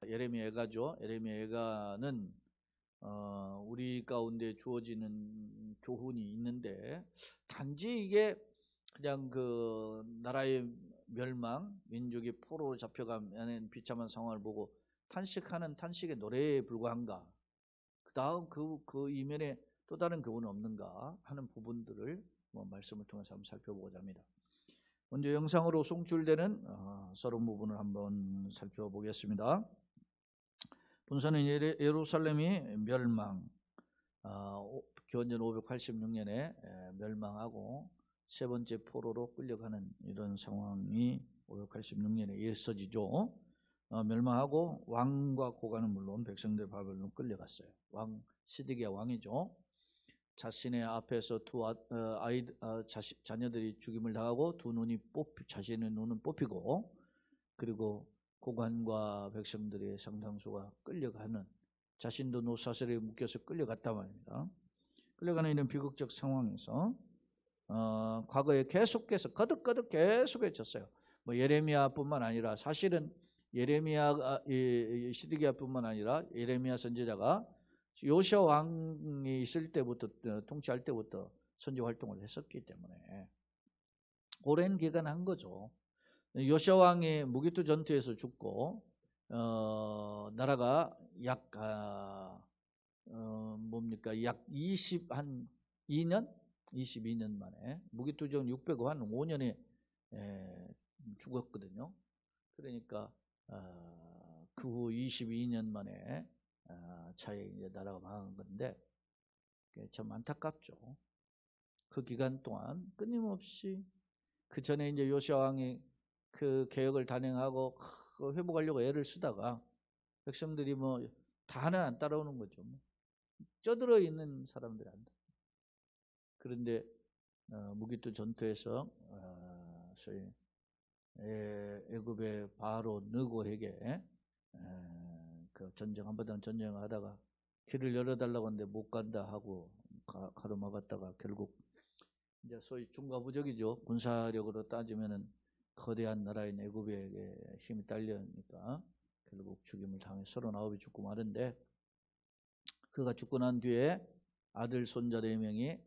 예레미야 애가죠. 예레미야 애가는 우리 가운데 주어지는 교훈이 있는데, 단지 이게 그냥 그 나라의 멸망, 민족이 포로로 잡혀가는 비참한 상황을 보고 탄식하는 탄식의 노래에 불과한가? 그 다음 그 이면에 또 다른 교훈은 없는가 하는 부분들을 말씀을 통해서 한번 살펴보고자 합니다. 먼저 영상으로 송출되는 서론 부분을 한번 살펴보겠습니다. 본서는 예루살렘이 멸망, 기원전 586년에 멸망하고 세 번째 포로로 끌려가는 이런 상황이 586년에 이어서지죠. 멸망하고 왕과 고관은 물론 백성들 바벨론으로 끌려갔어요. 왕 시드기야 왕이죠. 자신의 앞에서 자녀들이 죽임을 당하고 자신의 눈은 뽑히고, 그리고 고관과 백성들의 상당수가 끌려가는, 자신도 노사슬에 묶여서 끌려갔단 말입니다. 끌려가는 이런 비극적 상황에서 과거에 계속해서 거듭거듭 계속해졌어요. 예레미야뿐만 아니라, 사실은 시드기야뿐만 아니라 예레미야 선지자가 요시야 왕이 있을 때부터, 통치할 때부터 선지 활동을 했었기 때문에 오랜 기간 한 거죠. 요시야 왕이 무기투 전투에서 죽고 나라가 약 22년 만에, 무기투 전 600호 한 5년에 죽었거든요. 그러니까 그 후 22년 만에 차에 이제 나라가 망한 건데, 참 안타깝죠. 그 기간 동안 끊임없이, 그 전에 이제 요시야 왕이 그 개혁을 단행하고 회복하려고 애를 쓰다가 백성들이 다는 안 따라오는 거죠. 쪄들어 있는 사람들이 안 돼. 그런데 무기투 전투에서 소위 애굽의 바로 느고에게 그 한번 전쟁을 하다가 길을 열어달라고 하는데 못 간다 하고 가로막았다가 결국 이제 소위 중과부적이죠. 군사력으로 따지면은 거대한 나라인 애굽에게 힘이 딸려니까 결국 죽임을 당해 39이 죽고 마는데, 그가 죽고 난 뒤에 아들 손자 4명이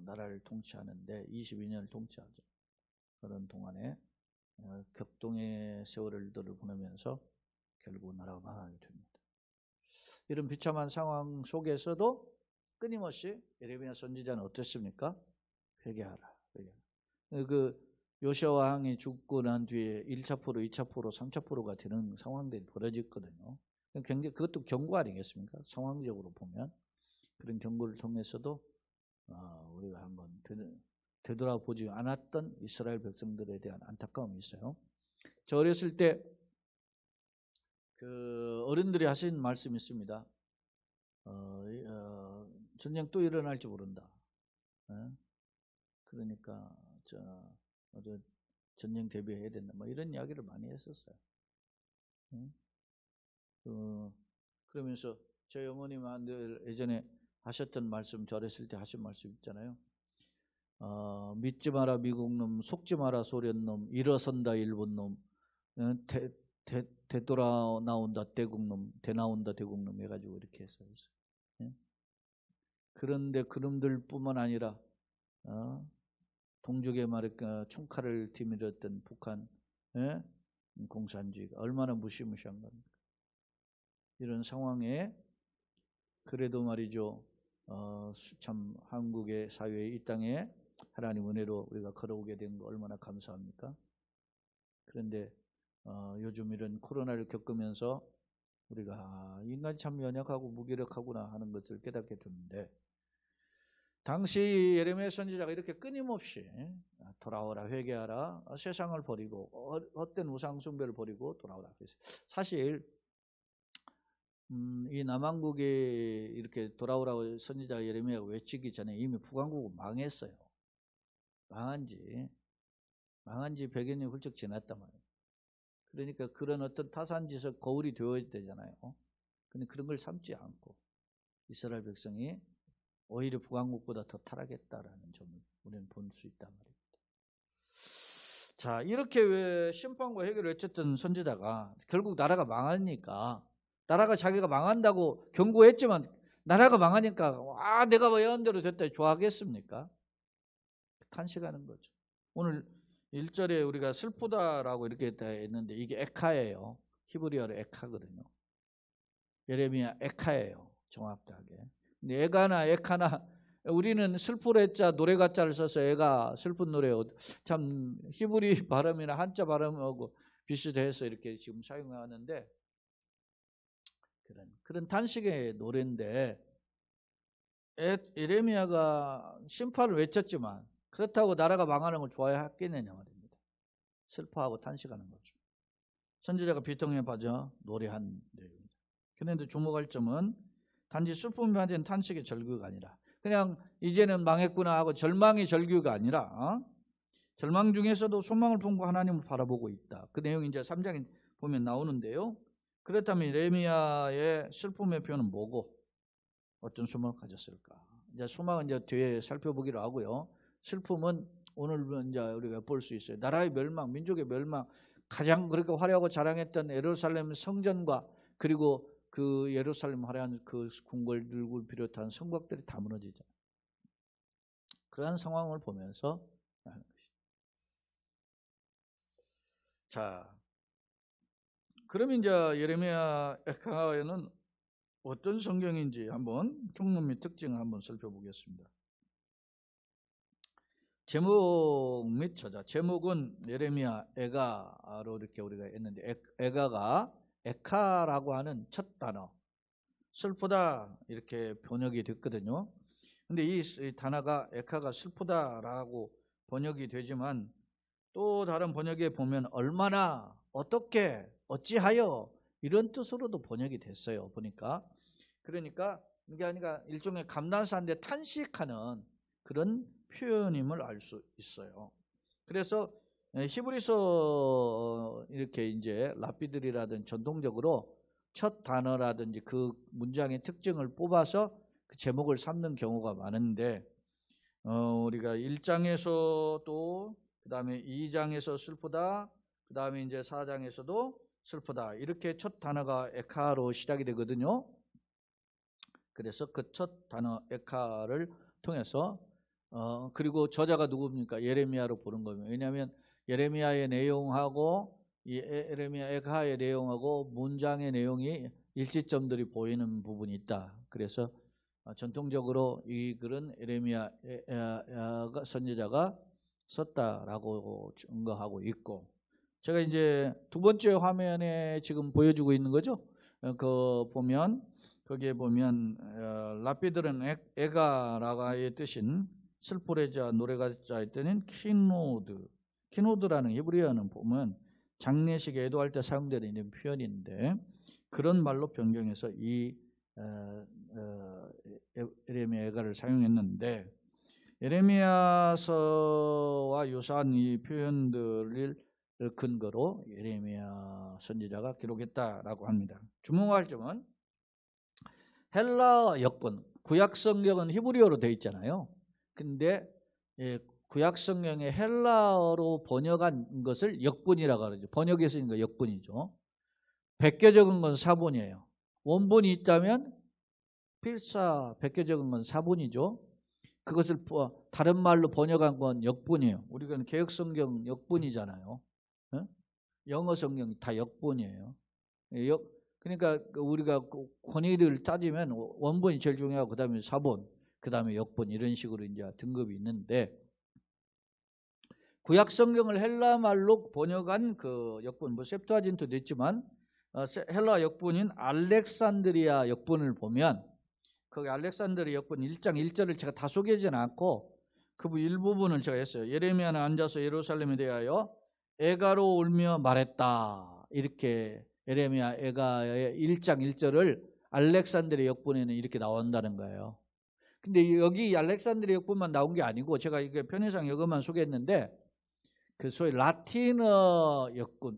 나라를 통치하는데 22년을 통치하죠. 그런 동안에 격동의 세월들을 보내면서 결국 나라가 망하게 됩니다. 이런 비참한 상황 속에서도 끊임없이 예레미야 선지자는 어땠습니까? 회개하라. 그 요시야 왕이 죽고 난 뒤에 1차 포로, 2차 포로, 3차 포로가 되는 상황들이 벌어졌거든요. 굉장히 그것도 경고 아니겠습니까? 상황적으로 보면 그런 경고를 통해서도 우리가 한번 되돌아보지 않았던 이스라엘 백성들에 대한 안타까움이 있어요. 저 어렸을 때 그 어른들이 하신 말씀이 있습니다. 전쟁 또 일어날지 모른다. 그러니까 전쟁 대비해야 된다. 이런 이야기를 많이 했었어요. 그러면서 저희 어머님들 예전에 하셨던 말씀, 저 어렸을 때 하신 말씀 있잖아요. 믿지 마라 미국 놈, 속지 마라 소련 놈, 일어선다 일본 놈, 되돌아 나온다 대국 놈, 되나온다 대국 놈 해가지고 이렇게 해서 있어요. 그런데 그놈들뿐만 아니라 동족의 말에 총칼을 뒤밀었던 북한 공산주의가 얼마나 무시무시한 겁니까? 이런 상황에 그래도 말이죠, 참 한국의 사회에, 이 땅에 하나님 은혜로 우리가 걸어오게 된 거 얼마나 감사합니까? 그런데 요즘 이런 코로나를 겪으면서 우리가 인간이 참 연약하고 무기력하구나 하는 것을 깨닫게 되는데, 당시 예레미야 선지자가 이렇게 끊임없이 돌아오라, 회개하라, 세상을 버리고 헛된 우상 숭배를 버리고 돌아오라. 사실 이 남한국에 이렇게 돌아오라고 선지자 예레미야가 외치기 전에 이미 북한국은 망했어요. 망한 지 100여 년이 훌쩍 지났단 말이에요. 그러니까 그런 어떤 타산지석 거울이 되어야 되잖아요. 근데 그런 걸 삼지 않고 이스라엘 백성이 오히려 북한국보다 더 타락했다라는 점을 우리는 볼 수 있단 말입니다. 자, 이렇게 왜 심판과 해결을 외쳤던 선지자가 결국 나라가 망하니까, 나라가 자기가 망한다고 경고했지만 나라가 망하니까 내가 예언대로 됐다 좋아하겠습니까? 탄식하는 거죠. 오늘 1절에 우리가 슬프다라고 이렇게 했는데 이게 에카예요. 히브리어로 에카거든요. 예레미야 에카예요. 정확하게. 근데 에가나 에카나, 우리는 슬프레자 노래가자를 써서 애가 슬픈 노래, 참 히브리 발음이나 한자 발음하고 비슷해서 이렇게 지금 사용하는데, 그런 탄식의 노래인데, 예레미야가 심판을 외쳤지만 그렇다고 나라가 망하는 걸 좋아했겠느냐 말입니다. 슬퍼하고 탄식하는 거죠. 선지자가 비통에 빠져 노래한 내용입니다. 그런데 주목할 점은 단지 슬픔이 맞은 탄식의 절규가 아니라, 그냥 이제는 망했구나 하고 절망의 절규가 아니라 절망 중에서도 소망을 품고 하나님을 바라보고 있다. 그 내용이 이제 3장에 보면 나오는데요. 그렇다면 예레미야의 슬픔의 표현은 뭐고 어떤 소망을 가졌을까? 이제 소망은 이제 뒤에 살펴보기로 하고요. 슬픔은 오늘 이제 우리가 볼 수 있어요. 나라의 멸망, 민족의 멸망, 가장 그렇게 화려하고 자랑했던 예루살렘 성전과 그리고 그 예루살렘 화려한 그 궁궐들을 비롯한 성곽들이 다 무너지잖아요. 그러한 상황을 보면서 하는 것이죠. 자, 그럼 이제 예레미야 에카에는 어떤 성경인지 한번 종류 및 특징을 한번 살펴보겠습니다. 제목 및 저자. 제목은 예레미야 에가로 이렇게 우리가 했는데, 에가가 에카라고 하는 첫 단어, 슬프다 이렇게 번역이 됐거든요. 근데 이 단어가 에카가 슬프다라고 번역이 되지만 또 다른 번역에 보면 얼마나, 어떻게, 어찌하여 이런 뜻으로도 번역이 됐어요. 보니까. 그러니까 이게 아니라 일종의 감난사인데 탄식하는 그런 표현임을 알 수 있어요. 그래서 히브리서 이렇게 이제 랍비들이라든지 전통적으로 첫 단어라든지 그 문장의 특징을 뽑아서 그 제목을 삼는 경우가 많은데, 우리가 1장에서 또 그 다음에 2장에서 슬프다, 그 다음에 이제 4장에서도 슬프다, 이렇게 첫 단어가 에카로 시작이 되거든요. 그래서 그 첫 단어 에카를 통해서 그리고 저자가 누굽니까? 예레미야로 보는 거예요. 왜냐하면 예레미야의 내용하고 예레미야 에카의 내용하고 문장의 내용이 일치점들이 보이는 부분이 있다. 그래서 전통적으로 이 글은 예레미야 선지자가 썼다라고 증거하고 있고, 제가 이제 두 번째 화면에 지금 보여주고 있는 거죠. 그 보면 거기에 보면 랍비들은 에가라가의 뜻인 슬프레자 노래가자의 뜻인 키노드라는 히브리어는 보면 장례식에 애도할 때 사용되는 표현인데, 그런 말로 변경해서 이 예레미야 에가를 사용했는데, 예레미야서와 유사한 이 표현들을 근거로 예레미야 선지자가 기록했다라고 합니다. 주목할 점은 헬라 역본, 구약 성경은 히브리어로 되어 있잖아요. 근데 구약 성경에 헬라어로 번역한 것을 역본이라고 하죠. 번역에서 있는 거 역본이죠. 베껴 적은 건 사본이에요. 원본이 있다면 필사 베껴 적은 건 사본이죠. 그것을 다른 말로 번역한 건 역본이에요. 우리가 개역 성경 역본이잖아요. 영어 성경 다 역본이에요. 그러니까 우리가 권위를 따지면 원본이 제일 중요하고 그 다음에 사본, 그 다음에 역본, 이런 식으로 이제 등급이 있는데, 구약 성경을 헬라 말로 번역한 그 역본, 셉투아진트도 있지만 헬라 역본인 알렉산드리아 역본을 보면, 거기 알렉산드리아 역본 1장 1절을 제가 다 소개하지는 않고 그 일부분을 제가 했어요. 예레미야는 앉아서 예루살렘에 대하여 에가로 울며 말했다. 이렇게 예레미야 에가의 1장 1절을 알렉산드리아 역본에는 이렇게 나온다는 거예요. 근데 여기 알렉산드리아 역본만 나온 게 아니고, 제가 이게 편의상 이것만 소개했는데, 그 소위 라틴어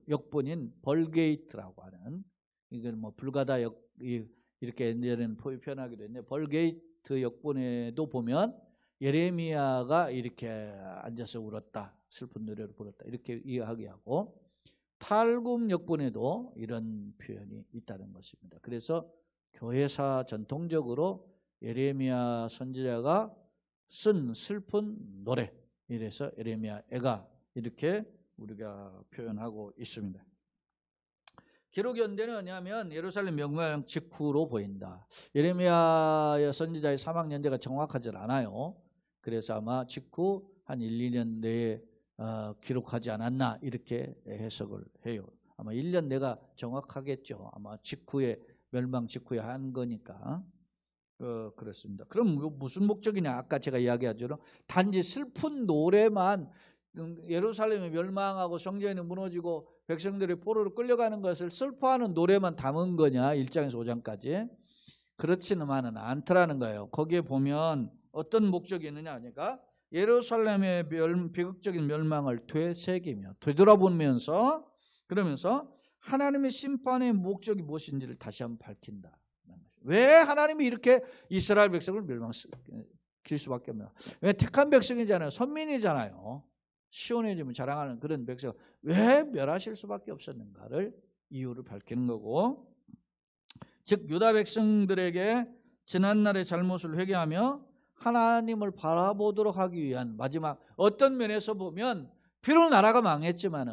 역본인 벌게이트라고 하는, 이건 뭐 불가다 이렇게 이제는 표현하기도 했는데, 벌게이트 역본에도 보면 예레미야가 이렇게 앉아서 울었다, 슬픈 노래로 부르겠다. 이렇게 이해하게 하고 탈굽역본에도 이런 표현이 있다는 것입니다. 그래서 교회사 전통적으로 예레미야 선지자가 쓴 슬픈 노래, 이래서 예레미야 애가 이렇게 우리가 표현하고 있습니다. 기록 연대는 뭐냐면 예루살렘 멸망 직후로 보인다. 예레미야 선지자의 사망 연대가 정확하지 않아요. 그래서 아마 직후 한 1, 2년 내에 기록하지 않았나 이렇게 해석을 해요. 아마 1년 내가 정확하겠죠. 아마 직후에 멸망 직후에 한 거니까. 그렇습니다. 그럼 무슨 목적이냐? 아까 제가 이야기하죠. 단지 슬픈 노래만 예루살렘이 멸망하고 성전이 무너지고 백성들이 포로로 끌려가는 것을 슬퍼하는 노래만 담은 거냐? 1장에서 5장까지. 그렇지는 않더라는 거예요. 거기에 보면 어떤 목적이 있느냐 하니까 예루살렘의 비극적인 멸망을 되새기며 되돌아보면서 그러면서 하나님의 심판의 목적이 무엇인지를 다시 한번 밝힌다. 왜 하나님이 이렇게 이스라엘 백성을 멸망시킬 수밖에 없나? 왜 택한 백성이잖아요. 선민이잖아요. 시온에 자랑하는 그런 백성 왜 멸하실 수밖에 없었는가를 이유를 밝히는 거고, 즉 유다 백성들에게 지난날의 잘못을 회개하며 하나님을 바라보도록 하기 위한 마지막, 어떤 면에서 보면 비록 나라가 망했지만은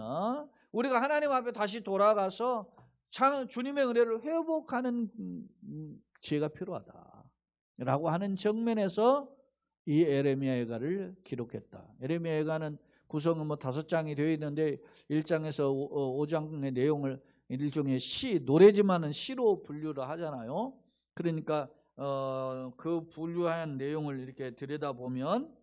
우리가 하나님 앞에 다시 돌아가서 주님의 은혜를 회복하는 지혜가 필요하다라고 하는 정면에서 이 예레미야 예가를 기록했다. 예레미야 예가는 구성은 5장이 되어 있는데 1장에서 5장의 내용을 일종의 시, 노래지만은 시로 분류를 하잖아요. 그러니까 그 분류한 내용을 이렇게 들여다보면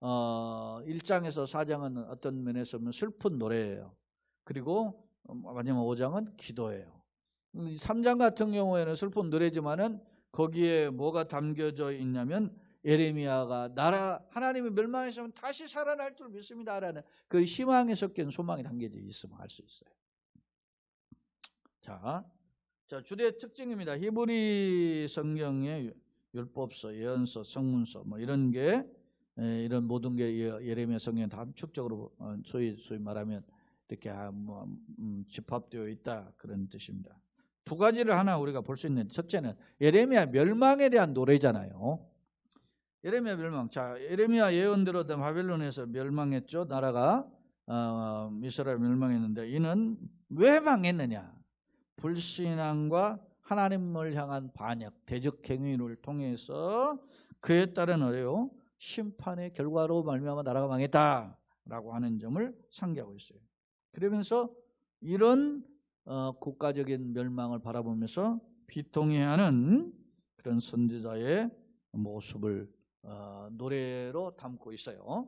1장에서 4장은 어떤 면에서 보면 슬픈 노래예요. 그리고 마지막 5장은 기도예요. 3장 같은 경우에는 슬픈 노래지만은 거기에 뭐가 담겨져 있냐면 예레미야가 하나님의 멸망에서 다시 살아날 줄 믿습니다라는 그 희망에 섞인 소망이 담겨져 있으면 알 수 있어요. 자, 주된 특징입니다. 히브리 성경의 율법서, 예언서, 성문서 이런 게 이런 모든 게 예레미야 성경에 다 함축적으로 소위 말하면 이렇게 집합되어 있다 그런 뜻입니다. 두 가지를 하나 우리가 볼 수 있는, 첫째는 예레미야 멸망에 대한 노래잖아요. 예레미야 멸망. 자, 예레미야 예언대로 바벨론에서 멸망했죠. 나라가 이스라엘 멸망했는데 이는 왜 망했느냐? 불신앙과 하나님을 향한 반역, 대적 행위를 통해서 그에 따른 어려요 심판의 결과로 말미암아 나라가 망했다라고 하는 점을 상기하고 있어요. 그러면서 이런 국가적인 멸망을 바라보면서 비통해하는 그런 선지자의 모습을 노래로 담고 있어요.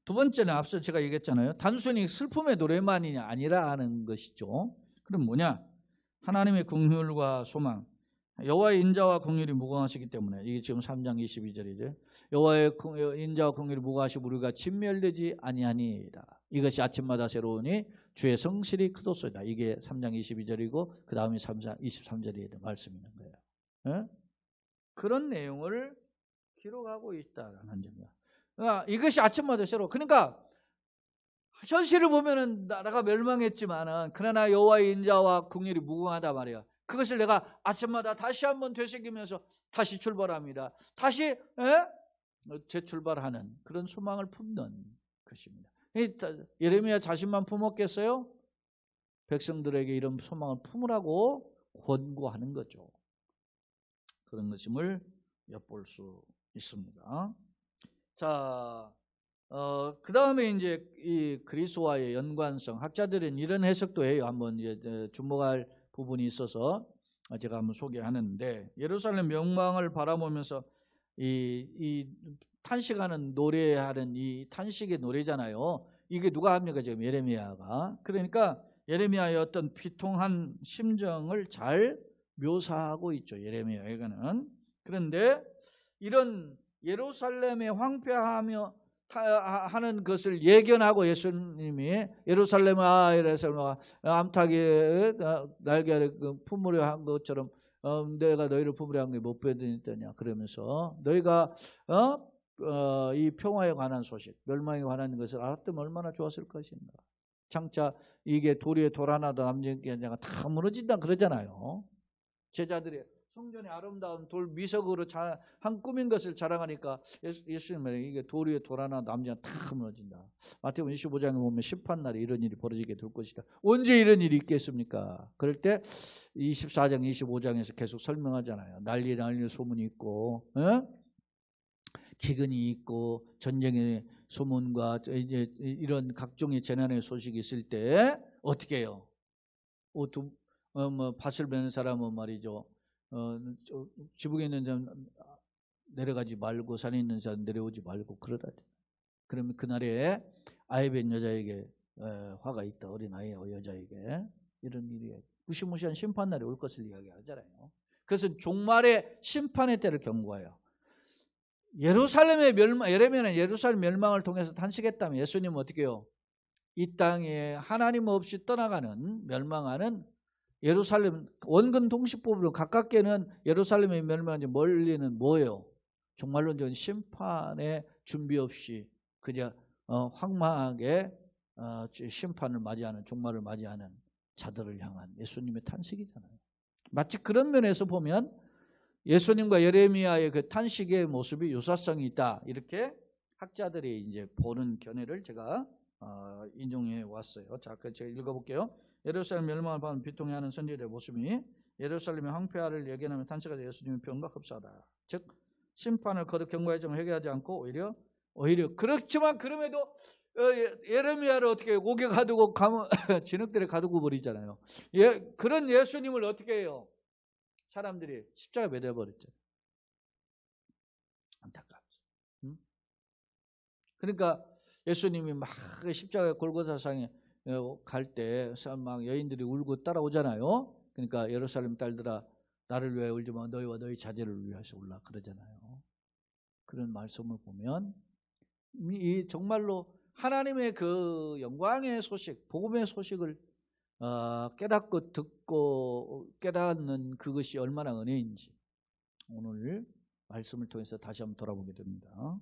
두 번째는 앞서 제가 얘기했잖아요. 단순히 슬픔의 노래만이 아니라 하는 것이죠. 그럼 뭐냐? 하나님의 긍휼과 소망, 여호와의 인자와 긍휼이 무궁하시기 때문에, 이게 지금 3장 22절이죠. 여호와의 인자와 긍휼이 무궁하시고 우리가 진멸되지 아니하니이다. 이것이 아침마다 새로우니 주의 성실이 크도소이다. 이게 3장 22절이고 그 다음에 3장 23절에 말씀이 있는 거예요. 네? 그런 내용을 기록하고 있다는 점이야. 이것이 아침마다 새로워. 그러니까 현실을 보면은 나라가 멸망했지만은 그러나 여호와의 인자와 긍휼이 무궁하다 말이야. 그것을 내가 아침마다 다시 한번 되새기면서 다시 출발합니다. 다시 재출발하는 그런 소망을 품는 것입니다. 예레미야 자신만 품었겠어요? 백성들에게 이런 소망을 품으라고 권고하는 거죠. 그런 것임을 엿볼 수 있습니다. 자, 그 다음에 이제 이 그리스도와의 연관성, 학자들은 이런 해석도 해요. 한번 이제 주목할 부분이 있어서 제가 한번 소개하는데, 예루살렘 멸망을 바라보면서 이 탄식하는 노래하는 이 탄식의 노래잖아요. 이게 누가 합니까? 지금 예레미야가. 그러니까 예레미야의 어떤 비통한 심정을 잘 묘사하고 있죠. 예레미야에게는. 그런데 이런 예루살렘의 황폐하며 하는 것을 예견하고 예수님이 예루살렘아 암탉이 날개를 품으려 한 것처럼 내가 너희를 품으려 한 게 못 보여드렸더냐 그러면서 너희가 이 평화에 관한 소식, 멸망에 관한 것을 알았다면 얼마나 좋았을 것인가. 장차 이게 돌 위에 돌 하나도 남는 게 아니라 다 무너진다 그러잖아요. 제자들이 성전의 아름다운 돌 미석으로 한 꾸민 것을 자랑하니까 예수님은 이게 돌 위에 돌 하나 남지 다 무너진다. 마태복음 25장에 보면 심판날에 이런 일이 벌어지게 될 것이다. 언제 이런 일이 있겠습니까? 그럴 때 24장 25장에서 계속 설명하잖아요. 난리 소문이 있고 기근이 있고 전쟁의 소문과 이제 이런 각종의 재난의 소식이 있을 때 어떻게 해요? 밭을 베는 사람은 말이죠. 지붕에 있는 사람 내려가지 말고 산에 있는 사람 내려오지 말고 그러다. 그러면 그날에 아이 뵌 여자에게 화가 있다. 어린 아이 여자에게 이런 일이 무시무시한 심판날이 올 것을 이야기하잖아요. 그것은 종말의 심판의 때를 경고해요. 예루살렘의 멸망, 예레미야는 예루살렘 멸망을 통해서 탄식했다면 예수님은 어떻게 해요? 이 땅에 하나님 없이 떠나가는 멸망하는 예루살렘 원근 통치법으로 가깝게는 예루살렘의 멸망이 멀리는 뭐예요? 종말론적인 심판의 준비 없이 그냥 황망하게 심판을 맞이하는 종말을 맞이하는 자들을 향한 예수님의 탄식이잖아요. 마치 그런 면에서 보면 예수님과 예레미야의 그 탄식의 모습이 유사성이 있다. 이렇게 학자들이 이제 보는 견해를 제가 인용해 왔어요. 자, 제가 읽어볼게요. 예루살렘 멸망을 받은 비통해하는 선지자의 모습이 예루살렘의 황폐화를 예견하며 탄식하자 예수님의 표현과 흡사하다. 즉 심판을 거듭 경고의 점을 회개하지 않고 오히려 그렇지만 그럼에도 예레미야를 어떻게 옥에 가두고 진흙들에 가두고 버리잖아요. 그런 예수님을 어떻게 해요? 사람들이 십자가에 매달려버렸잖아요. 안타깝죠. 그러니까 예수님이 막 십자가 골고다상에 갈 때 막 여인들이 울고 따라오잖아요. 그러니까 예루살렘 딸들아 나를 위하여 울지 마 너희와 너희 자제를 위하여서 울라 그러잖아요. 그런 말씀을 보면 이 정말로 하나님의 그 영광의 소식, 복음의 소식을 깨닫고 듣고 깨닫는 그것이 얼마나 은혜인지 오늘 말씀을 통해서 다시 한번 돌아보게 됩니다.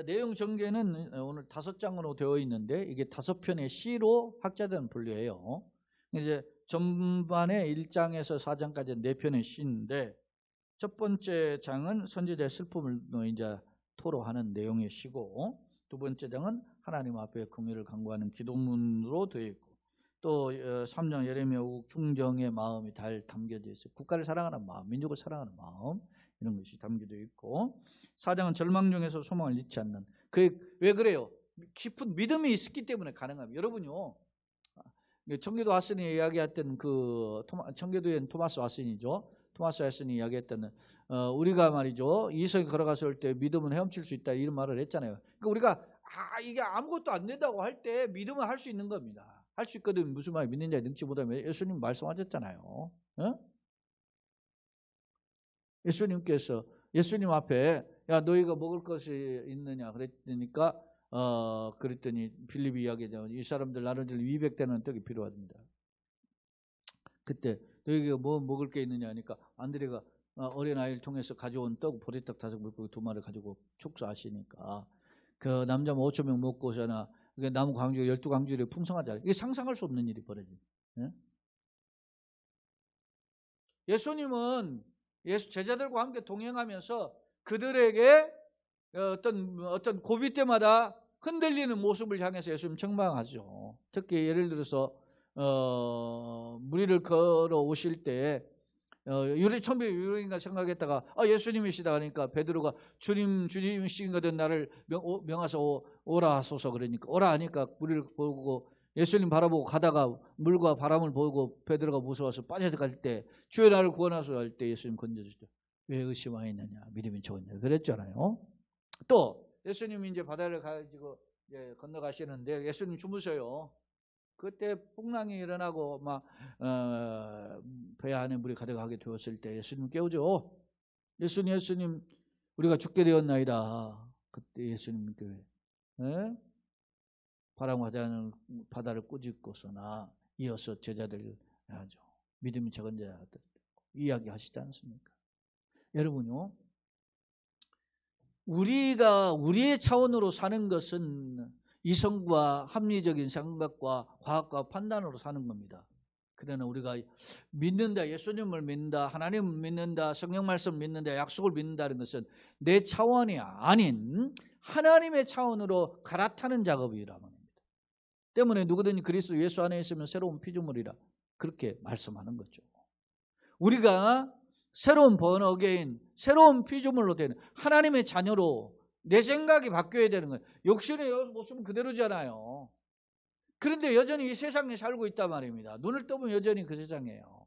내용 전개는 오늘 5장으로 되어 있는데 이게 5편의 시로 학자들은 분류해요. 이제 전반에 1장에서 4장까지 4편의 시인데 첫 번째 장은 선지자의 슬픔을 이제 토로하는 내용의 시고 두 번째 장은 하나님 앞에 긍휼을 간구하는 기도문으로 되어 있고 또 3장 예레미야 우국 충정의 마음이 잘 담겨져 있어요. 국가를 사랑하는 마음, 민족을 사랑하는 마음 이런 것이 담겨져 있고 4장은 절망 중에서 소망을 잃지 않는 왜 그래요? 깊은 믿음이 있었기 때문에 가능합니다. 여러분요 청교도 왓슨이 이야기했던 청교도의 토마스 왓슨이죠. 토마스 왓슨이 이야기했던 우리가 말이죠 이성이 걸어갔을 때 믿음은 헤엄칠 수 있다 이런 말을 했잖아요. 그러니까 우리가 이게 아무것도 안 된다고 할 때 믿음은 할 수 있는 겁니다. 할 수 있거든. 무슨 말 믿는 자에 능치 못하면 예수님 말씀하셨잖아요. 예수님께서 예수님 앞에 야 너희가 먹을 것이 있느냐 그랬으니까 그랬더니 빌립이 이야기하자면 이 사람들 나눠줄 200대는 떡이 필요합니다. 그때 너희가 뭐 먹을 게 있느냐 하니까 안드레가 어린아이를 통해서 가져온 떡 보리떡 5물고기 2마리 가지고 축사하시니까 그 남자 5,000명 먹고서나 나무 광주 12광주에 풍성하잖아요. 이게 상상할 수 없는 일이 벌어져요. 예수님은 제자들과 함께 동행하면서 그들에게 어떤 고비 때마다 흔들리는 모습을 향해서 예수님 책망하죠. 특히 예를 들어서 무리를 걸어 오실 때 처음에 유령인가 생각했다가 예수님이시다 하니까 베드로가 주님이신 거든 나를 명하사 오라 하소서 그러니까 오라 하니까 무리를 보고 예수님 바라보고 가다가 물과 바람을 보고 베드로가 무서워서 빠져갈 때 주여 나를 구원하소서 할 때 예수님 건져주시죠. 왜 의심하였느냐 믿음이 적었냐 그랬잖아요. 또 예수님이 이제 바다를 가지고 이제 건너가시는데 예수님 주무셔요. 그때 풍랑이 일어나고 막 배 안에 물이 가득하게 되었을 때 예수님 깨우죠. 예수님 우리가 죽게 되었나이다. 그때 예수님께 바람과 바다를 꾸짖고서나 이어서 제자들 하죠. 믿음이 적은 자들 이야기하시지 않습니까? 여러분요 우리가 우리의 차원으로 사는 것은 이성과 합리적인 생각과 과학과 판단으로 사는 겁니다. 그러나 우리가 믿는다, 예수님을 믿는다, 하나님을 믿는다, 성경 말씀 믿는다, 약속을 믿는다는 것은 내 차원이 아닌 하나님의 차원으로 갈아타는 작업이란 말입니다. 때문에 누구든지 그리스도 예수 안에 있으면 새로운 피조물이라 그렇게 말씀하는 거죠. 우리가 새로운 born again, 새로운 피조물로 되는 하나님의 자녀로 내 생각이 바뀌어야 되는 거예요. 육신의 모습은 그대로잖아요. 그런데 여전히 이 세상에 살고 있단 말입니다. 눈을 떠보면 여전히 그 세상이에요.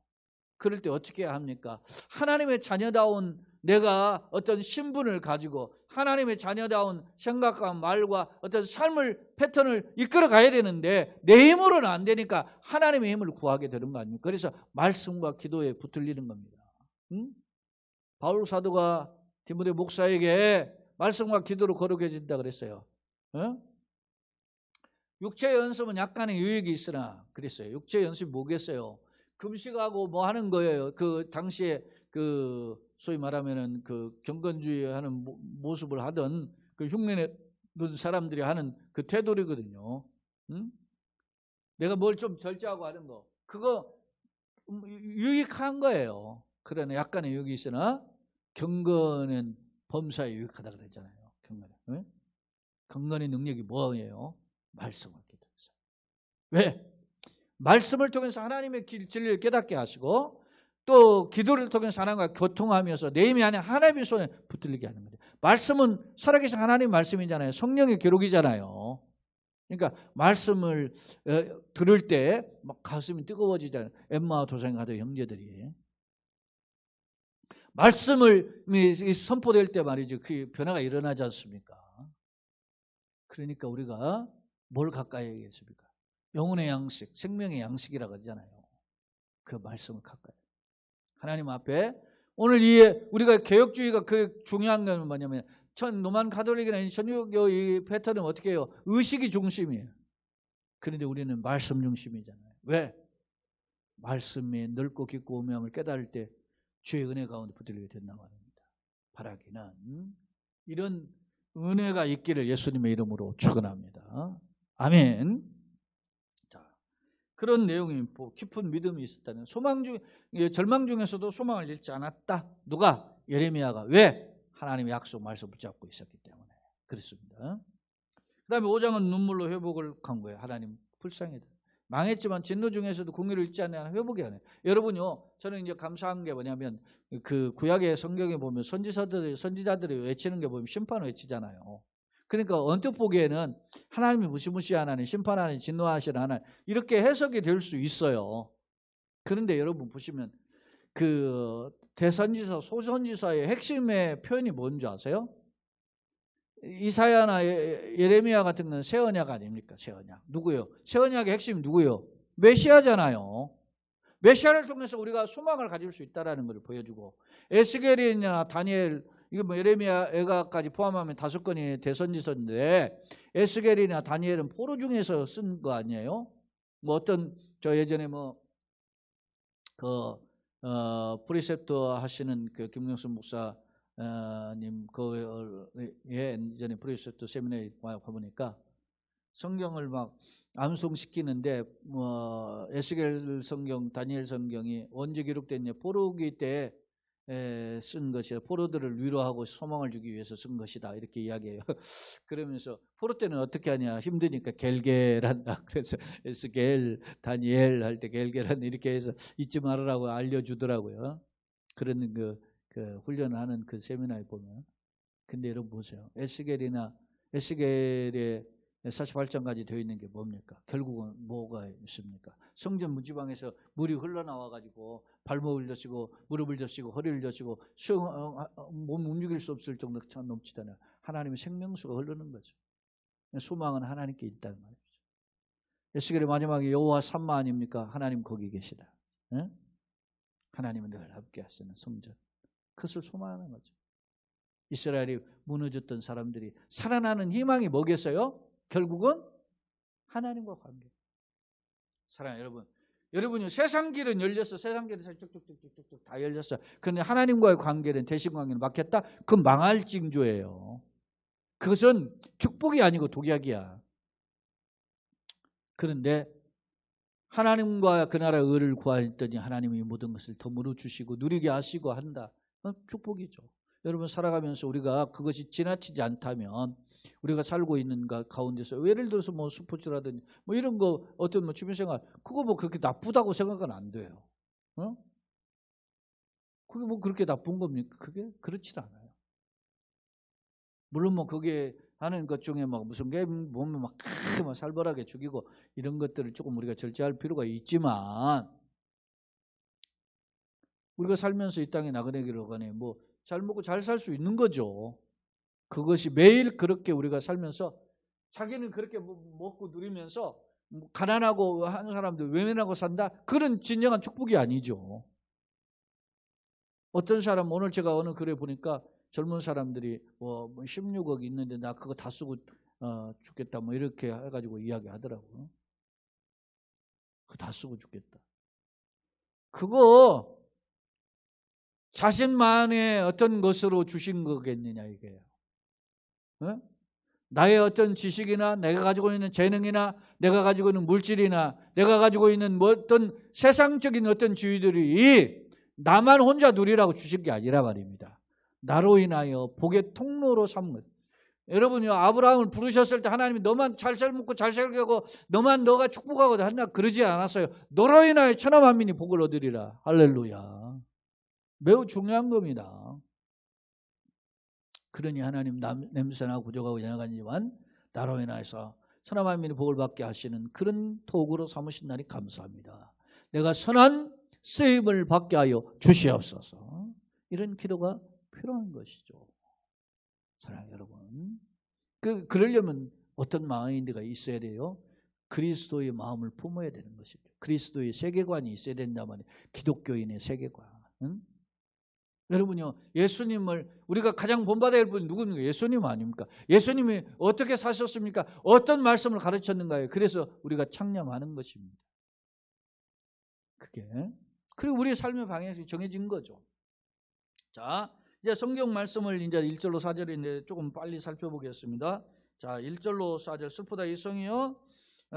그럴 때 어떻게 해야 합니까? 하나님의 자녀다운 내가 어떤 신분을 가지고 하나님의 자녀다운 생각과 말과 어떤 삶을 패턴을 이끌어 가야 되는데 내 힘으로는 안 되니까 하나님의 힘을 구하게 되는 거 아닙니까? 그래서 말씀과 기도에 붙들리는 겁니다. 바울 사도가 디모데 목사에게 말씀과 기도로 거룩해진다 그랬어요. 육체의 연습은 약간의 유익이 있으나 그랬어요. 육체의 연습이 뭐겠어요? 금식하고 뭐 하는 거예요. 그 당시에 그 소위 말하면은 그 경건주의 하는 모습을 하던 그 흉내내는 사람들이 하는 그 태도리거든요. 내가 뭘 좀 절제하고 하는 거. 그거 유익한 거예요. 그러나 약간의 유익이 있으나 경건은 범사에 유익하다 그랬잖아요. 경건은. 경건의 능력이 뭐예요? 말씀을 기도해서. 왜? 말씀을 통해서 하나님의 진리를 깨닫게 하시고 또 기도를 통해서 하나님과 교통하면서 내 힘이 아니라 하나님의 손에 붙들리게 하는 거예요. 말씀은 살아계신 하나님의 말씀이잖아요. 성령의 기록이잖아요. 그러니까 말씀을 들을 때 막 가슴이 뜨거워지잖아요. 엠마오 도상에 가던 형제들이. 말씀을 선포될 때 말이죠. 그 변화가 일어나지 않습니까? 그러니까 우리가 뭘 가까이 하겠습니까? 영혼의 양식, 생명의 양식이라고 하잖아요. 그 말씀을 가까이. 하나님 앞에 오늘 우리가 개혁주의가 그 중요한 건 뭐냐면 로만 가톨릭이나 천주교 이 패턴은 어떻게 해요? 의식이 중심이에요. 그런데 우리는 말씀 중심이잖아요. 왜? 말씀이 넓고 깊고 오묘함을 깨달을 때 주의 은혜 가운데 붙들리게 된다고 합니다. 바라기는 이런 은혜가 있기를 예수님의 이름으로 축원합니다. 아멘. 자, 그런 내용이 깊은 믿음이 있었다는 절망 중에서도 소망을 잃지 않았다. 누가? 예레미야가. 왜? 하나님의 약속 말씀 붙잡고 있었기 때문에 그렇습니다. 그 다음에 5장은 눈물로 회복을 한 거예요. 하나님 불쌍해다. 망했지만 진노 중에서도 궁유를 잊지 않는 회복이 하네요. 여러분요, 저는 이제 감사한 게 뭐냐면 그 구약의 성경에 보면 선지자들이 외치는 게 보면 심판을 외치잖아요. 그러니까 언뜻 보기에는 하나님이 무시무시한 하나님, 심판하는 진노하시는 하나님 이렇게 해석이 될 수 있어요. 그런데 여러분 보시면 그 대선지서, 소선지서의 핵심의 표현이 뭔지 아세요? 이사야나 예레미야 같은 건 새 언약 아닙니까? 새 언약. 누구요? 새 언약의 핵심이 누구요? 메시아잖아요. 메시아를 통해서 우리가 소망을 가질 수 있다는 것을 보여주고 에스겔이나 다니엘, 이거 뭐 예레미야, 애가까지 포함하면 5건이 대선지서인데 에스겔이나 다니엘은 포로 중에서 쓴 거 아니에요? 뭐 어떤 저 예전에 프리셉터 하시는 그 김명순 목사 님 예전에 프리셉터 세미나에 와보니까 성경을 막 암송시키는데 에스겔 성경, 다니엘 성경이 언제 기록됐냐? 포로기 때 쓴 것이다. 포로들을 위로하고 소망을 주기 위해서 쓴 것이다. 이렇게 이야기해요. 그러면서 포로 때는 어떻게 하냐? 힘드니까 겔겔한다. 그래서 에스겔, 다니엘 할 때 겔겔한 이렇게 해서 잊지 말으라고 알려주더라고요. 그런 그 훈련하는 그 세미나에 보면. 근데 여러분 보세요. 에스겔의 48장까지 되어 있는 게 뭡니까? 결국은 뭐가 있습니까? 성전 문지방에서 물이 흘러나와가지고 발목을 젖히고 무릎을 젖히고 허리를 젖히고 몸 움직일 수 없을 정도로 참 넘치잖아요. 하나님의 생명수가 흐르는 거죠. 소망은 하나님께 있다는 말이죠. 에스겔의 마지막에 여호와 삼마 아닙니까? 하나님 거기 계시다. 네? 하나님은 늘 함께 하시는 성전. 그것을 소망하는 거죠. 이스라엘이 무너졌던 사람들이 살아나는 희망이 뭐겠어요? 결국은 하나님과 관계. 사랑하는 여러분, 여러분이 세상 길은 열렸어. 세상 길은 쭉쭉쭉쭉쭉 다 열렸어. 그런데 하나님과의 관계는 대신 관계는 막혔다. 그건 망할 징조예요. 그것은 축복이 아니고 독약이야. 그런데 하나님과 그 나라의 의를 구하였더니 하나님이 모든 것을 덤으로 주시고 누리게 하시고 한다. 축복이죠. 여러분 살아가면서 우리가 그것이 지나치지 않다면 우리가 살고 있는 가운데서 예를 들어서 뭐 스포츠라든지 뭐 이런 거 어떤 뭐 취미생활 그거 뭐 그렇게 나쁘다고 생각은 안 돼요. 그게 뭐 그렇게 나쁜 겁니까? 그게 그렇지 않아요. 물론 뭐 그게 하는 것 중에 막 무슨 게 보면 막 살벌하게 죽이고 이런 것들을 조금 우리가 절제할 필요가 있지만 우리가 살면서 이 땅에 나그네기로 가네 뭐 잘 먹고 잘 살 수 있는 거죠. 그것이 매일 그렇게 우리가 살면서 자기는 그렇게 먹고 누리면서 가난하고 하는 사람들 외면하고 산다? 그런 진정한 축복이 아니죠. 어떤 사람 오늘 제가 어느 글에 보니까 젊은 사람들이 뭐 16억 있는데 나 그거 다 쓰고 죽겠다 뭐 이렇게 해가지고 이야기하더라고요. 그거 다 쓰고 죽겠다. 그거 자신만의 어떤 것으로 주신 거겠느냐 이게요. 나의 어떤 지식이나 내가 가지고 있는 재능이나 내가 가지고 있는 물질이나 내가 가지고 있는 뭐 어떤 세상적인 어떤 지위들이 나만 혼자 누리라고 주신 게 아니라 말입니다. 나로 인하여 복의 통로로 삼은. 여러분요 아브라함을 부르셨을 때 하나님이 너만 잘 먹고 잘 살게 하고 너만 너가 축복하고 한다 그러지 않았어요. 너로 인하여 천하 만민이 복을 얻으리라. 할렐루야. 매우 중요한 겁니다. 그러니 하나님 냄새나고 부족하고 연약하지만 나로 인하여서 천하 만민이 복을 받게 하시는 그런 도구로 삼으신 날이 감사합니다. 내가 선한 쓰임을 받게 하여 주시옵소서. 이런 기도가 필요한 것이죠. 사랑하는 여러분, 그러려면 어떤 마인드가 있어야 돼요? 그리스도의 마음을 품어야 되는 것이죠. 그리스도의 세계관이 있어야 된다면 기독교인의 세계관. 여러분요, 예수님을 우리가 가장 본받아야 할 분이 누굽니까? 예수님 아닙니까? 예수님이 어떻게 사셨습니까? 어떤 말씀을 가르쳤는가요? 그래서 우리가 창념하는 것입니다. 그게. 그리고 우리의 삶의 방향이 정해진 거죠. 자, 이제 성경 말씀을 이제 1절로 4절인데 조금 빨리 살펴보겠습니다. 자, 1절로 4절 슬프다 이성이요.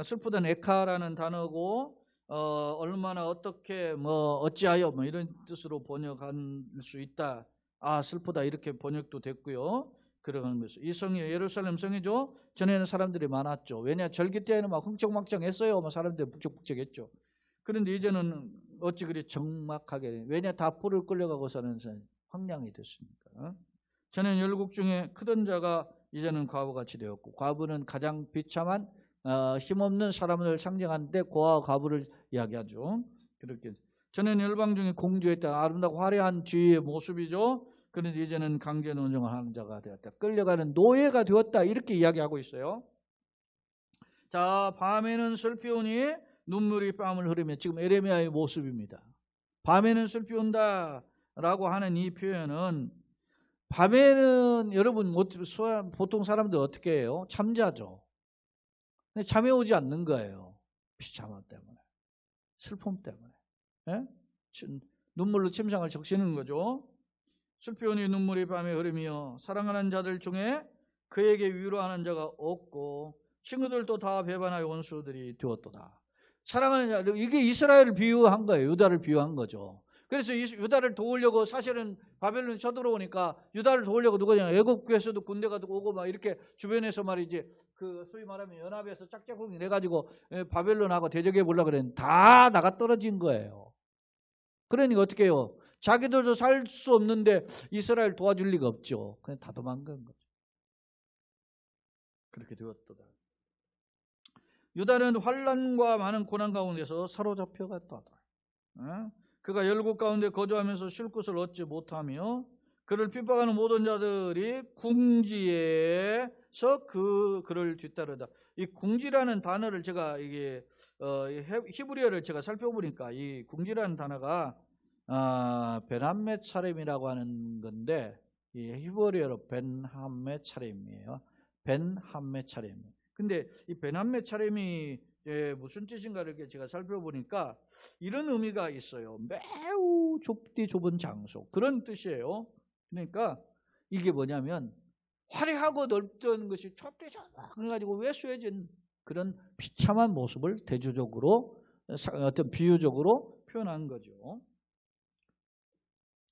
슬프다 에카라는 단어고 얼마나 어떻게 뭐 어찌하여 뭐 이런 뜻으로 번역할 수 있다. 아 슬프다 이렇게 번역도 됐고요. 그러는 것이 이 성이 예루살렘 성이죠. 전에는 사람들이 많았죠. 왜냐 절기 때에는 막 흥청망청했어요. 막 사람들이 북적북적했죠. 그런데 이제는 어찌 그리 적막하게 왜냐 다 포를 끌려가고 사는 황량이 됐으니까. 전에는 열국 중에 크던 자가 이제는 과부같이 되었고 과부는 가장 비참한 힘없는 사람을 상징하는데 고아와 과부를 이야기하죠. 그렇게 전에는 열방 중에 공주였다. 아름다고 화려한 지위의 모습이죠. 그런데 이제는 강제 노정을 하는 자가 되었다. 끌려가는 노예가 되었다. 이렇게 이야기하고 있어요. 자, 밤에는 슬피 오니 눈물이 뺨을 흐르며 지금 에레미야의 모습입니다. 밤에는 슬피 온다 라고 하는 이 표현은 밤에는 여러분 보통 사람들 어떻게 해요? 잠자죠. 근데 잠이 오지 않는 거예요. 비참함 때문에. 슬픔 때문에. 예? 눈물로 침상을 적시는 거죠. 슬피 오니 눈물이 밤에 흐르며 사랑하는 자들 중에 그에게 위로하는 자가 없고 친구들도 다 배반하여 원수들이 되었도다. 사랑하는 자들, 이게 이스라엘을 비유한 거예요. 유다를 비유한 거죠. 그래서 유다를 도우려고 사실은 바벨론이 쳐들어오니까 유다를 도우려고 누구냐 애국에서도 군대가 오고 막 이렇게 주변에서 말이지 그 소위 말하면 연합에서 짝짝꿍이 내가지고 바벨론하고 대적해 보려고 그랬는데 다 나가 떨어진 거예요. 그러니까 어떻게 해요? 자기들도 살 수 없는데 이스라엘 도와줄 리가 없죠. 그냥 다 도망간 거죠. 그렇게 되었다. 유다는 환난과 많은 고난 가운데서 사로잡혀갔다. 그가 열국 가운데 거주하면서 쉴 곳을 얻지 못하며 그를 핍박하는 모든 자들이 궁지에서 그를 뒤따르다. 이 궁지라는 단어를 제가 이게 히브리어를 제가 살펴보니까 이 궁지라는 단어가 벤함메 차렘이라고 하는 건데 이 히브리어로 벤함메 차렘이에요. 벤함메 차렘. 근데 이 벤함메 차렘이 무슨 뜻인가를 이렇게 제가 살펴보니까 이런 의미가 있어요. 매우 좁디 좁은 장소 그런 뜻이에요. 그러니까 이게 뭐냐면 화려하고 넓던 것이 좁대좁아 그래가지고 왜소해진 그런 비참한 모습을 대조적으로 어떤 비유적으로 표현한 거죠.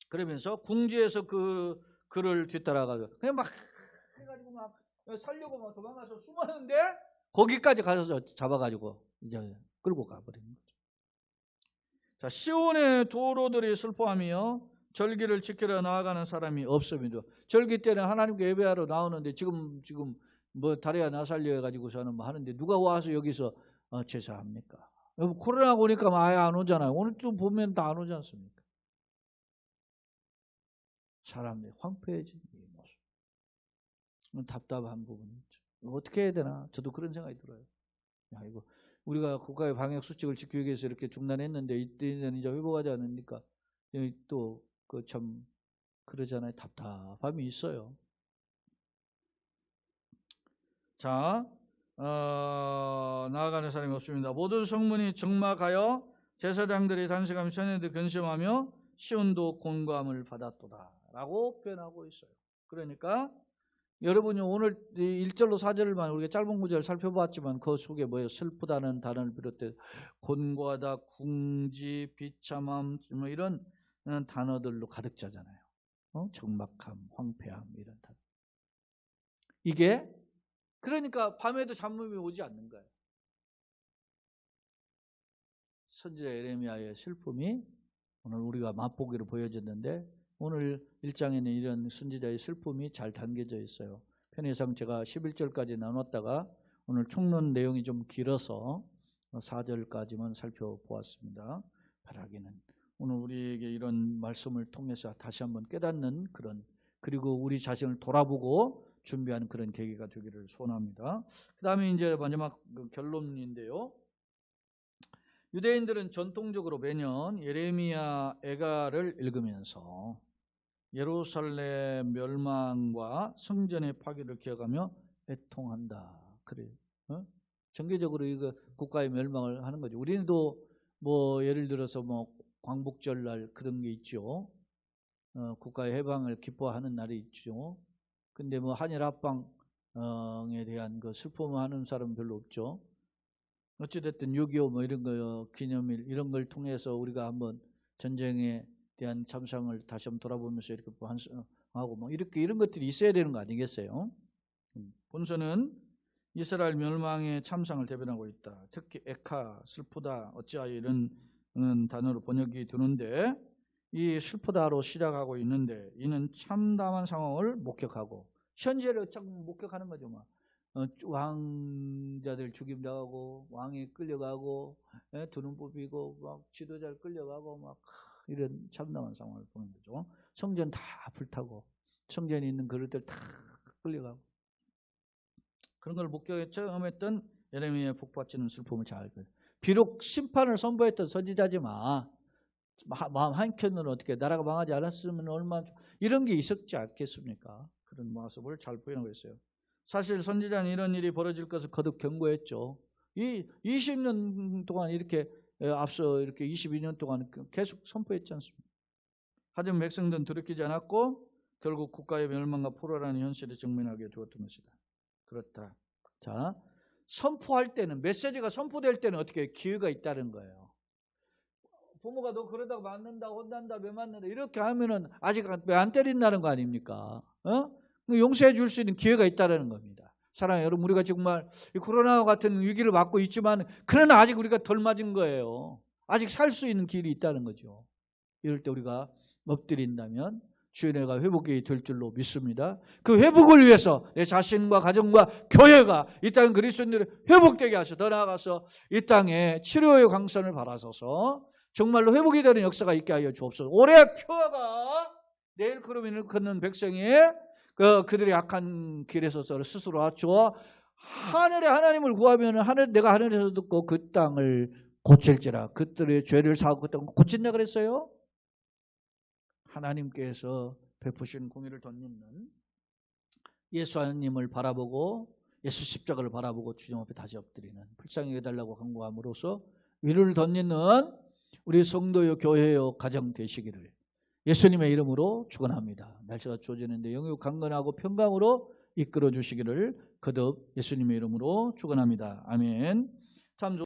그러면서 궁지에서 그를 뒤따라가서 그냥 막 해가지고 막 살려고 막 도망가서 숨었는데 거기까지 가서 잡아가지고 이제 끌고 가버리는 거죠. 자, 시온의 도로들이 슬퍼하며 절기를 지키러 나아가는 사람이 없습니다. 절기 때는 하나님께 예배하러 나오는데 지금 뭐 다리야 나 살려 해가지고서는 뭐 하는데 누가 와서 여기서 제사합니까? 코로나 오니까 아예 안 오잖아요. 오늘 좀 보면 다 안 오지 않습니까? 사람들이 황폐해진 이 모습. 답답한 부분이 있죠. 어떻게 해야 되나? 저도 그런 생각이 들어요. 야, 이거 우리가 국가의 방역 수칙을 지키기 위해서 이렇게 중단했는데 이때는 이제 회복하지 않으니까 또 그 참 그러잖아요. 답답함이 있어요. 자, 나아가는 사람이 없습니다. 모든 성문이 적막하여 제사장들이 단식하며 전에도 근심하며 시온도 곤고함을 받았도다 라고 표현하고 있어요. 그러니까 여러분이 오늘 1절로 4절만 우리가 짧은 구절 살펴봤지만 그 속에 뭐예요? 슬프다는 단어를 비롯해 곤고하다, 궁지, 비참함 뭐 이런 단어들로 가득 차잖아요. 적막함, 황폐함 이런 단어. 이게 그러니까 밤에도 잠음이 오지 않는 거예요. 선지자 예레미야의 슬픔이 오늘 우리가 맛보기로 보여졌는데 오늘 1장에는 이런 선지자의 슬픔이 잘 담겨져 있어요. 편의상 제가 11절까지 나눴다가 오늘 총론 내용이 좀 길어서 4절까지만 살펴보았습니다. 바라기는 오늘 우리에게 이런 말씀을 통해서 다시 한번 깨닫는 그런 그리고 우리 자신을 돌아보고 준비하는 그런 계기가 되기를 소원합니다. 그 다음에 이제 마지막 결론인데요. 유대인들은 전통적으로 매년 예레미야 애가를 읽으면서 예루살렘 멸망과 성전의 파괴를 기억하며 애통한다. 그래요. 정기적으로 이거 국가의 멸망을 하는 거죠. 우리도 뭐 예를 들어서 뭐 광복절날 그런 게 있죠. 국가의 해방을 기뻐하는 날이 있죠. 근데 뭐 한일 합방에 대한 그 슬픔하는 사람은 별로 없죠. 어찌됐든 6.25 뭐 이런 거 기념일 이런 걸 통해서 우리가 한번 전쟁에 대한 참상을 다시 한번 돌아보면서 이렇게 하고 뭐 이렇게 이런 것들이 있어야 되는 거 아니겠어요? 본서는 이스라엘 멸망의 참상을 대변하고 있다. 특히 에카 슬프다 어찌하여 이런 단어로 번역이 되는데 이 슬프다로 시작하고 있는데 이는 참담한 상황을 목격하고 현재를 목격하는 거죠. 막 왕자들 죽임당하고 왕이 끌려가고 두눈 뽑히고 막 지도자를 끌려가고 막 이런 참담한 상황을 보는 거죠. 성전 다 불타고 성전에 있는 그릇들 다 끌려가고 그런 걸 경험했던 예레미야의 북받치는 슬픔을 잘 알거든요. 비록 심판을 선포했던 선지자지만 마음 한켠으로는 어떻게 나라가 망하지 않았으면 얼마나 이런 게 있었지 않겠습니까? 그런 모습을 잘 표현하고 있어요. 사실 선지자는 이런 일이 벌어질 것을 거듭 경고했죠. 이 20년 동안 이렇게 앞서 이렇게 22년 동안 계속 선포했지 않습니까? 하지만 백성들은 들키지 않았고 결국 국가의 멸망과 포로라는 현실에 직면하게 되었던 것이다. 그렇다. 자, 선포할 때는 메시지가 선포될 때는 어떻게 기회가 있다는 거예요. 부모가 너 그러다가 맞는다, 혼난다, 왜 맞는다 이렇게 하면은 아직 왜 안 때린다는 거 아닙니까? 용서해 줄 수 있는 기회가 있다는 겁니다. 사랑하는 여러분, 우리가 정말 이 코로나와 같은 위기를 맞고 있지만 그러나 아직 우리가 덜 맞은 거예요. 아직 살 수 있는 길이 있다는 거죠. 이럴 때 우리가 엎드린다면 주의 은혜가 회복이 될 줄로 믿습니다. 그 회복을 위해서 내 자신과 가정과 교회가 이 땅 그리스도인들을 회복되게 하셔 더 나아가서 이 땅에 치료의 광선을 발하소서 정말로 회복이 되는 역사가 있게 하여 주옵소서. 올해 표가 내일 걸음을 걷는 백성이 그들의 약한 길에서 스스로 낮추어 하늘에 하나님을 구하면 내가 하늘에서 듣고 그 땅을 고칠지라. 그들의 죄를 사하고 그 땅을 고친다 그랬어요. 하나님께서 베푸신 공의를 덧입는 예수 하나님을 바라보고 예수 십자가를 바라보고 주님 앞에 다시 엎드리는 불쌍히 해달라고 간구함으로써 위로를 덧입는 우리 성도요 교회요 가정 되시기를 예수님의 이름으로 축원합니다. 날씨가 추워지는데 영육 강건하고 평강으로 이끌어 주시기를 거듭 예수님의 이름으로 축원합니다. 아멘. 참